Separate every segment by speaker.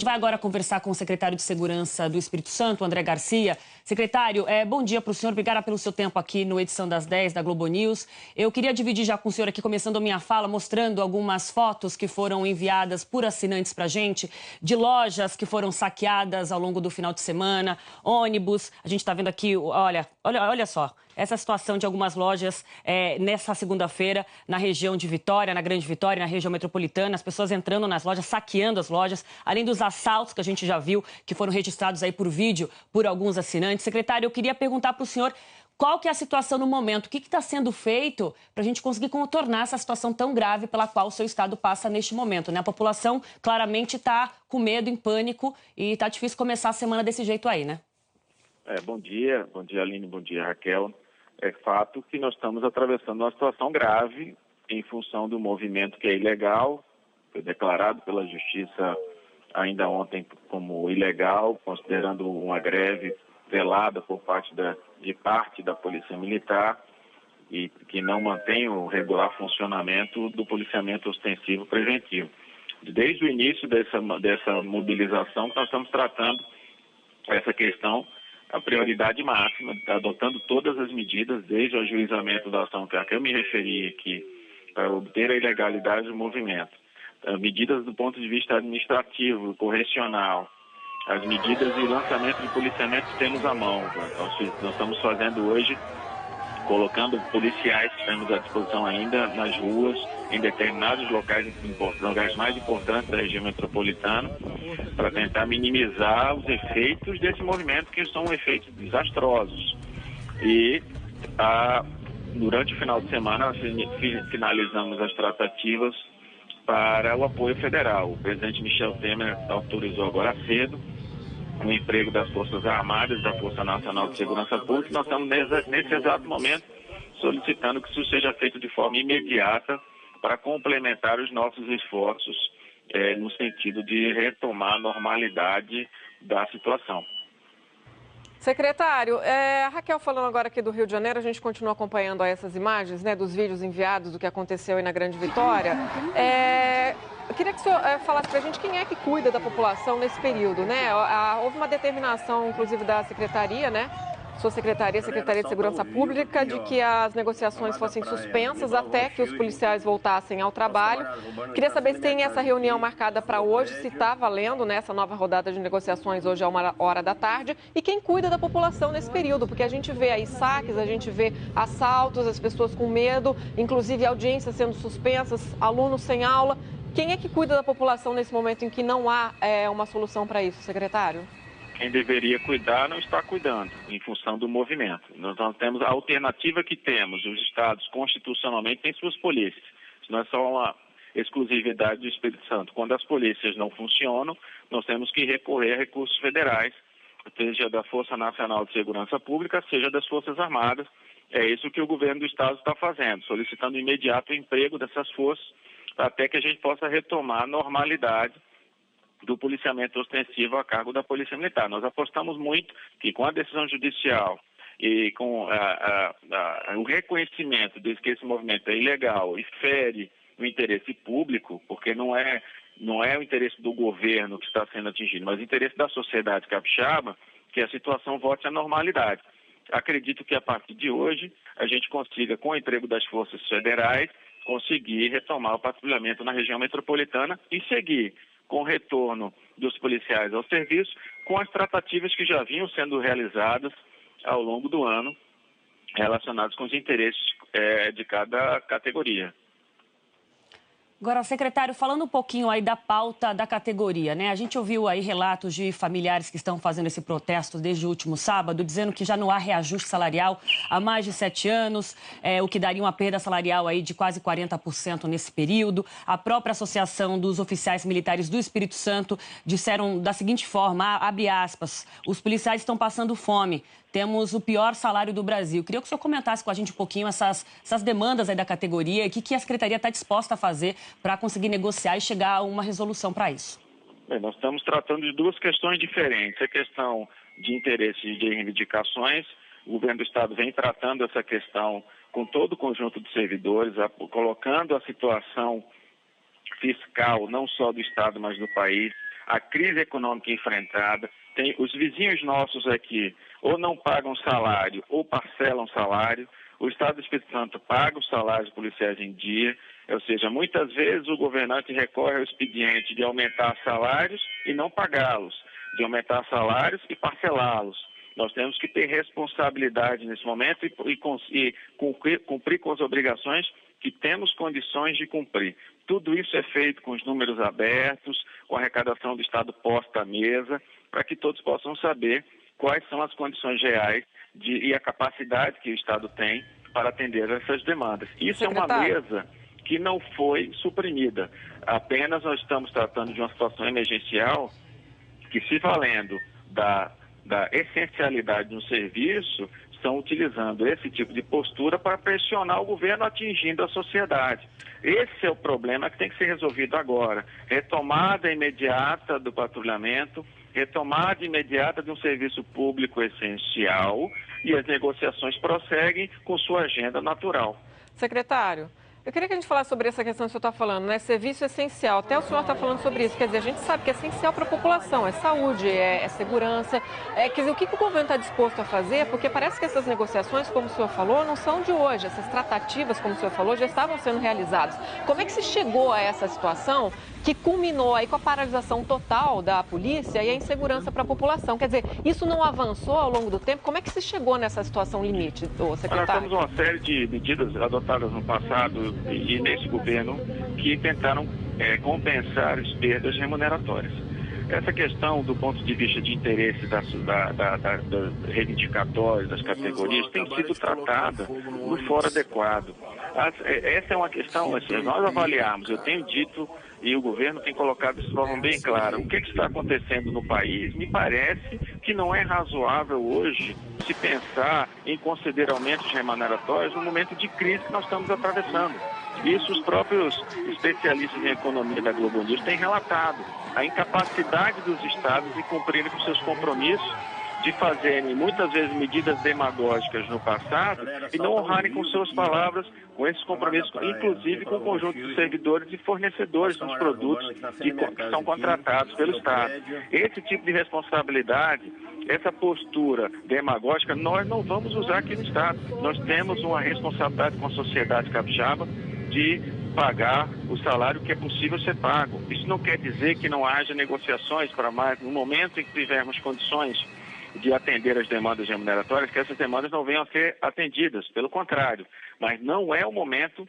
Speaker 1: gente vai agora conversar com o secretário de Segurança do Espírito Santo, André Garcia. Secretário, bom dia para o senhor. Obrigada pelo seu tempo aqui no Edição das 10 da Globo News. Eu queria dividir já com o senhor aqui, começando a minha fala, mostrando algumas fotos que foram enviadas por assinantes para a gente, de lojas que foram saqueadas ao longo do final de semana, ônibus. A gente está vendo aqui, olha só, essa situação de algumas lojas nessa segunda-feira na região de Vitória, na Grande Vitória, na região metropolitana, as pessoas entrando nas lojas, saqueando as lojas, além dos assaltos que a gente já viu, que foram registrados aí por vídeo por alguns assinantes. Secretário, eu queria perguntar para o senhor qual que é a situação no momento, o que está sendo feito para a gente conseguir contornar essa situação tão grave pela qual o seu estado passa neste momento, né? A população claramente está com medo, em pânico e está difícil começar a semana desse jeito aí, né?
Speaker 2: Bom dia Aline, bom dia Raquel. É fato que nós estamos atravessando uma situação grave em função do movimento que é ilegal, foi declarado pela Justiça ainda ontem como ilegal, considerando uma greve velada por parte da Polícia Militar e que não mantém o regular funcionamento do policiamento ostensivo preventivo. Desde o início dessa mobilização, nós estamos tratando essa questão a prioridade máxima, adotando todas as medidas, desde o ajuizamento da ação que eu me referi aqui, para obter a ilegalidade do movimento. Medidas do ponto de vista administrativo, correcional, as medidas de lançamento de policiamento que temos à mão. Nós estamos fazendo hoje, colocando policiais que temos à disposição ainda nas ruas, em determinados locais mais importantes da região metropolitana, para tentar minimizar os efeitos desse movimento, que são efeitos desastrosos. E durante o final de semana, nós finalizamos as tratativas para o apoio federal. O presidente Michel Temer autorizou agora cedo o emprego das Forças Armadas, da Força Nacional de Segurança Pública. Nós estamos, nesse exato momento, solicitando que isso seja feito de forma imediata para complementar os nossos esforços no sentido de retomar a normalidade da situação.
Speaker 3: Secretário, a Raquel falando agora aqui do Rio de Janeiro, a gente continua acompanhando essas imagens, né, dos vídeos enviados do que aconteceu aí na Grande Vitória. Eu queria que o senhor falasse para a gente quem é que cuida da população nesse período, né? Houve uma determinação, inclusive, da Secretaria, né? Sua Secretaria de Segurança Pública, de que as negociações fossem suspensas até que os policiais voltassem ao trabalho. Queria saber se tem essa reunião marcada para hoje, se está valendo, né, essa nova rodada de negociações hoje a 1h da tarde, e quem cuida da população nesse período, porque a gente vê aí saques, a gente vê assaltos, as pessoas com medo, inclusive audiências sendo suspensas, alunos sem aula. Quem é que cuida da população nesse momento em que não há uma solução para isso, secretário?
Speaker 2: Quem deveria cuidar não está cuidando, em função do movimento. Nós temos a alternativa que temos, os estados constitucionalmente têm suas polícias. Isso não é só uma exclusividade do Espírito Santo. Quando as polícias não funcionam, nós temos que recorrer a recursos federais, seja da Força Nacional de Segurança Pública, seja das Forças Armadas. É isso que o governo do estado está fazendo, solicitando imediato o emprego dessas forças, até que a gente possa retomar a normalidade do policiamento ostensivo a cargo da Polícia Militar. Nós apostamos muito que com a decisão judicial e com o reconhecimento de que esse movimento é ilegal e fere o interesse público, porque não é o interesse do governo que está sendo atingido, mas o interesse da sociedade capixaba, que a situação volte à normalidade. Acredito que a partir de hoje a gente consiga, com o emprego das forças federais, conseguir retomar o patrulhamento na região metropolitana e seguir com o retorno dos policiais ao serviço, com as tratativas que já vinham sendo realizadas ao longo do ano, relacionadas com os interesses de cada categoria.
Speaker 1: Agora, secretário, falando um pouquinho aí da pauta da categoria, né? A gente ouviu aí relatos de familiares que estão fazendo esse protesto desde o último sábado, dizendo que já não há reajuste salarial há mais de 7 anos, o que daria uma perda salarial aí de quase 40% nesse período. A própria Associação dos Oficiais Militares do Espírito Santo disseram da seguinte forma, abre aspas, os policiais estão passando fome. Temos o pior salário do Brasil. Queria que o senhor comentasse com a gente um pouquinho essas demandas aí da categoria e o que a Secretaria está disposta a fazer para conseguir negociar e chegar a uma resolução para isso.
Speaker 2: Bem, nós estamos tratando de duas questões diferentes. A questão de interesses e de reivindicações. O governo do Estado vem tratando essa questão com todo o conjunto de servidores, colocando a situação fiscal, não só do Estado, mas do país, a crise econômica enfrentada, tem os vizinhos nossos aqui ou não pagam salário ou parcelam salário, o Estado do Espírito Santo paga os salários policiais em dia, ou seja, muitas vezes o governante recorre ao expediente de aumentar salários e não pagá-los, de aumentar salários e parcelá-los. Nós temos que ter responsabilidade nesse momento e cumprir com as obrigações que temos condições de cumprir. Tudo isso é feito com os números abertos, com a arrecadação do Estado posta à mesa, para que todos possam saber quais são as condições reais e a capacidade que o Estado tem para atender essas demandas. Isso é uma mesa que não foi suprimida. Apenas nós estamos tratando de uma situação emergencial que, se valendo da essencialidade do serviço, estão utilizando esse tipo de postura para pressionar o governo, atingindo a sociedade. Esse é o problema que tem que ser resolvido agora. Retomada imediata do patrulhamento, retomada imediata de um serviço público essencial, e as negociações prosseguem com sua agenda natural.
Speaker 3: Secretário, eu queria que a gente falasse sobre essa questão que o senhor está falando, né? Serviço essencial. Até o senhor está falando sobre isso. Quer dizer, a gente sabe que é essencial para a população, é saúde, é segurança. Quer dizer, o que o governo está disposto a fazer? Porque parece que essas negociações, como o senhor falou, não são de hoje. Essas tratativas, como o senhor falou, já estavam sendo realizadas. Como é que se chegou a essa situação que culminou aí com a paralisação total da polícia e a insegurança para a população? Quer dizer, isso não avançou ao longo do tempo? Como é que se chegou nessa situação limite, secretário?
Speaker 2: Nós temos uma série de medidas adotadas no passado e nesse governo que tentaram compensar as perdas remuneratórias. Essa questão, do ponto de vista de interesse das reivindicatórias, das categorias, tem sido tratada no foro adequado. Essa é uma questão, assim, nós avaliamos, eu tenho dito, e o governo tem colocado isso de forma bem clara, o que está acontecendo no país. Me parece que não é razoável hoje se pensar em conceder aumentos remuneratórios no momento de crise que nós estamos atravessando. Isso os próprios especialistas em economia da Globo News têm relatado. A incapacidade dos estados de cumprirem com seus compromissos, de fazerem muitas vezes medidas demagógicas no passado e não honrarem com suas palavras, com esses compromissos, inclusive com o conjunto de servidores e fornecedores dos produtos que são contratados pelo Estado. Esse tipo de responsabilidade, essa postura demagógica, nós não vamos usar aqui no Estado. Nós temos uma responsabilidade com a sociedade capixaba de pagar o salário que é possível ser pago. Isso não quer dizer que não haja negociações para mais, no momento em que tivermos condições de atender as demandas remuneratórias, que essas demandas não venham a ser atendidas, pelo contrário. Mas não é o momento,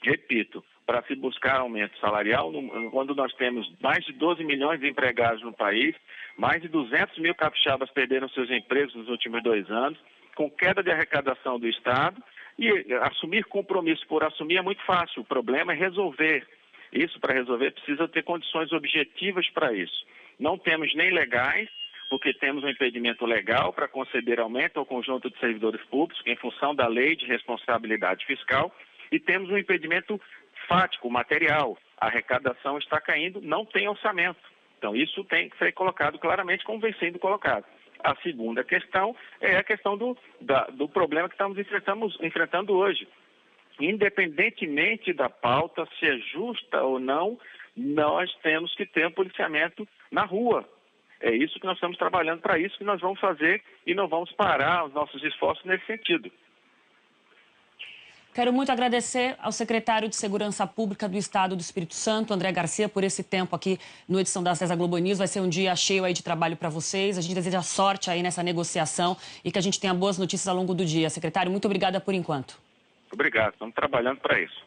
Speaker 2: repito, para se buscar aumento salarial, quando nós temos mais de 12 milhões de empregados no país, mais de 200 mil capixabas perderam seus empregos nos últimos 2 anos, com queda de arrecadação do Estado, e assumir compromisso por assumir é muito fácil, o problema é resolver. Isso, para resolver, precisa ter condições objetivas para isso. Não temos nem legais, porque temos um impedimento legal para conceder aumento ao conjunto de servidores públicos, em função da lei de responsabilidade fiscal, e temos um impedimento fático, material. A arrecadação está caindo, não tem orçamento. Então, isso tem que ser colocado claramente como vem sendo colocado. A segunda questão é a questão do problema que estamos enfrentando hoje. Independentemente da pauta, se é justa ou não, nós temos que ter um policiamento na rua. É isso que nós estamos trabalhando, para isso que nós vamos fazer e não vamos parar os nossos esforços nesse sentido.
Speaker 1: Quero muito agradecer ao secretário de Segurança Pública do Estado do Espírito Santo, André Garcia, por esse tempo aqui no Edição das 10 da Globo News. Vai ser um dia cheio aí de trabalho para vocês. A gente deseja sorte aí nessa negociação e que a gente tenha boas notícias ao longo do dia. Secretário, muito obrigada por enquanto.
Speaker 2: Obrigado, estamos trabalhando para isso.